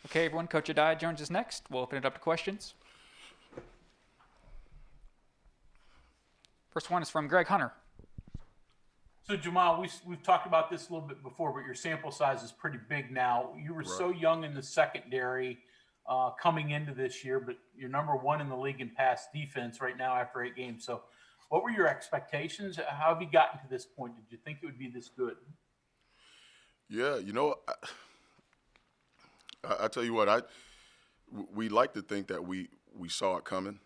Okay, everyone, Coach Addae joins us next. We'll open it up to questions. First one is from Greg Hunter. So Jahmile, we've talked about this a little bit before, but your sample size is pretty big now. You were so young in the secondary coming into this year, but you're number one in the league in pass defense right now after 8 games. So what were your expectations? How have you gotten to this point? Did you think it would be this good? Yeah, I tell you what, we like to think that we saw it coming,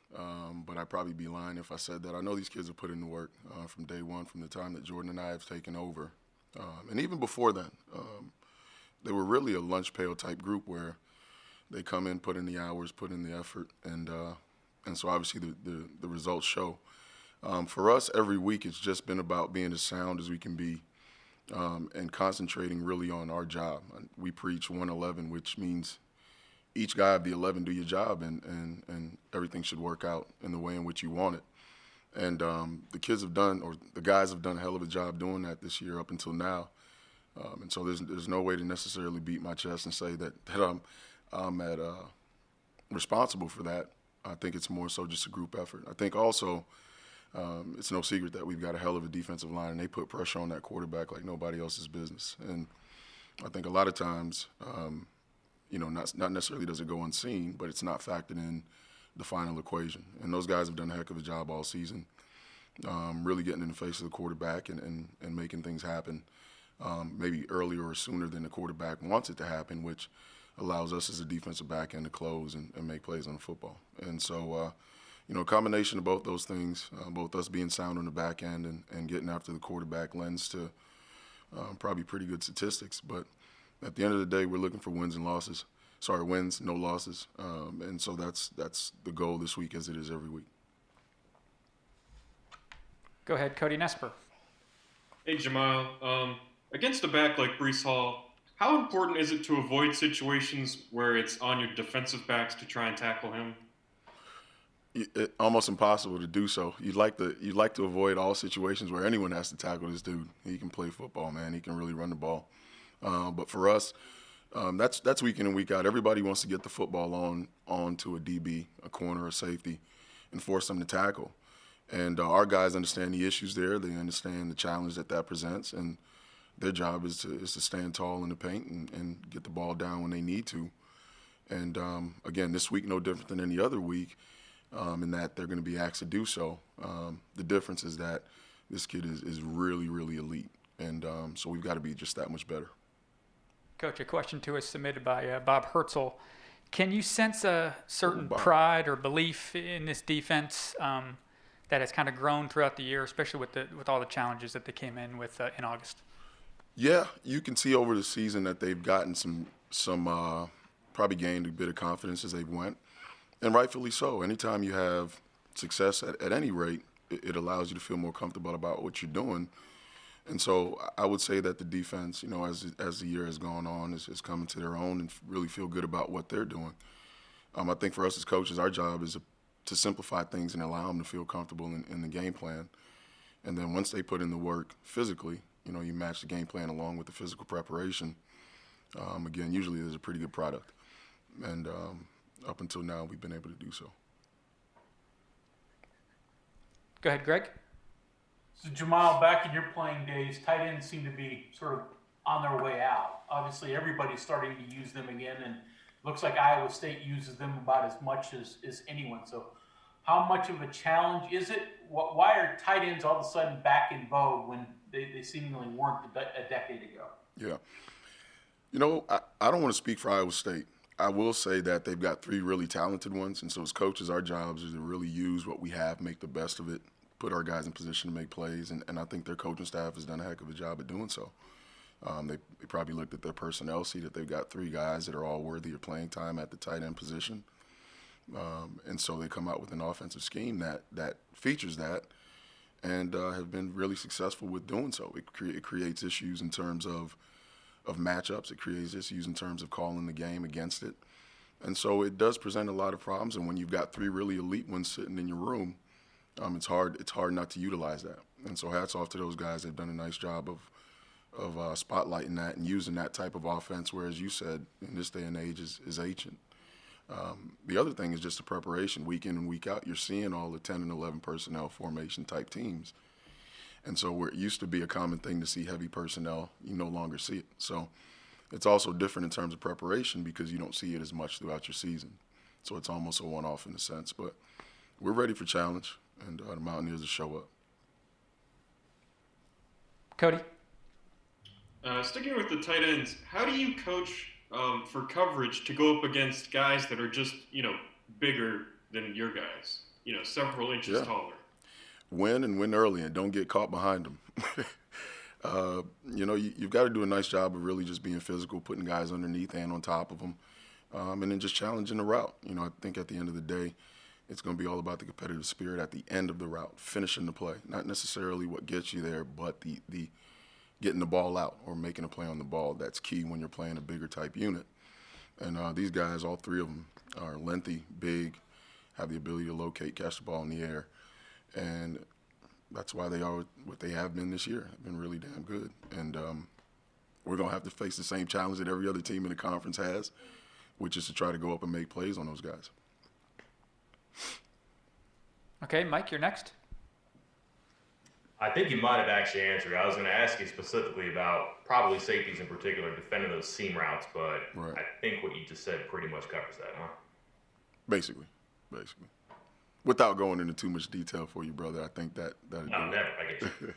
but I'd probably be lying if I said that. I know these kids have put in the work from day one, from the time that Jordan and I have taken over. And even before then, they were really a lunch pail type group where they come in, put in the hours, put in the effort, and so obviously the results show. For us, every week it's just been about being as sound as we can be and concentrating really on our job. We preach 111, which means each guy of the 11 do your job, and everything should work out in the way in which you want it. And the guys have done a hell of a job doing that this year up until now. And so there's no way to necessarily beat my chest and say that I'm responsible for that. I think it's more so just a group effort. I think also it's no secret that we've got a hell of a defensive line, and they put pressure on that quarterback like nobody else's business. And I think a lot of times, not necessarily does it go unseen, but it's not factored in the final equation. And those guys have done a heck of a job all season, really getting in the face of the quarterback and making things happen maybe earlier or sooner than the quarterback wants it to happen, which allows us as a defensive back end to close and make plays on the football. And so, a combination of both those things, both us being sound on the back end and getting after the quarterback lends to probably pretty good statistics. But at the end of the day, we're looking for wins, no losses. And so that's the goal this week as it is every week. Go ahead, Cody Nesper. Hey, Jahmile. Against a back like Breece Hall, how important is it to avoid situations where it's on your defensive backs to try and tackle him? Almost impossible to do so. You'd like to avoid all situations where anyone has to tackle this dude. He can play football, man. He can really run the ball. But for us, that's week in and week out. Everybody wants to get the football on to a DB, a corner, a safety, and force them to tackle. And our guys understand the issues there. They understand the challenge that presents, and their job is to stand tall in the paint and get the ball down when they need to. And again, this week no different than any other week. In that they're going to be asked to do so. The difference is that this kid is really, really elite, and so we've got to be just that much better. Coach, a question to us submitted by Bob Herzl. Can you sense a certain pride or belief in this defense that has kind of grown throughout the year, especially with all the challenges that they came in with in August? Yeah, you can see over the season that they've gotten some probably gained a bit of confidence as they went. And rightfully so. Anytime you have success at any rate, it allows you to feel more comfortable about what you're doing. And so I would say that the defense, as the year has gone on, is coming to their own and really feel good about what they're doing. I think for us as coaches, our job is to simplify things and allow them to feel comfortable in the game plan. And then once they put in the work physically, you match the game plan along with the physical preparation. Again, usually there's a pretty good product. And up until now, we've been able to do so. Go ahead, Greg. So Jahmile, back in your playing days, tight ends seem to be sort of on their way out. Obviously, everybody's starting to use them again, and it looks like Iowa State uses them about as much as anyone. So how much of a challenge is it? Why are tight ends all of a sudden back in vogue when they seemingly weren't a decade ago? Yeah. I don't want to speak for Iowa State. I will say that they've got 3 really talented ones, and so as coaches, our jobs is to really use what we have, make the best of it, put our guys in position to make plays, and I think their coaching staff has done a heck of a job at doing so. They probably looked at their personnel, see that they've got 3 guys that are all worthy of playing time at the tight end position, and so they come out with an offensive scheme that features that and have been really successful with doing so. It creates issues in terms of matchups. It creates issues in terms of calling the game against it. And so it does present a lot of problems. And when you've got 3 really elite ones sitting in your room, it's hard not to utilize that. And so hats off to those guys. They've done a nice job spotlighting that and using that type of offense, where, as you said, in this day and age is ancient. The other thing is just the preparation week in and week out. You're seeing all the 10 and 11 personnel formation type teams. And so where it used to be a common thing to see heavy personnel, you no longer see it. So it's also different in terms of preparation because you don't see it as much throughout your season. So it's almost a one-off in a sense. But we're ready for challenge, and the Mountaineers will show up. Cody? Sticking with the tight ends, how do you coach for coverage to go up against guys that are just, bigger than your guys, several inches taller? Win and win early and don't get caught behind them. You've got to do a nice job of really just being physical, putting guys underneath and on top of them, and then just challenging the route. I think at the end of the day, it's going to be all about the competitive spirit at the end of the route, finishing the play. Not necessarily what gets you there, but the getting the ball out or making a play on the ball. That's key when you're playing a bigger type unit. And these guys, all three of them, are lengthy, big, have the ability to locate, catch the ball in the air. And that's why they are what they have been this year. They've been really damn good. And we're going to have to face the same challenge that every other team in the conference has, which is to try to go up and make plays on those guys. Okay, Mike, you're next. I think you might have actually answered. I was going to ask you specifically about probably safeties in particular, defending those seam routes, but Right. I think what you just said pretty much covers that, huh? Basically. Without going into too much detail for you, brother, I think that No, never. I get you.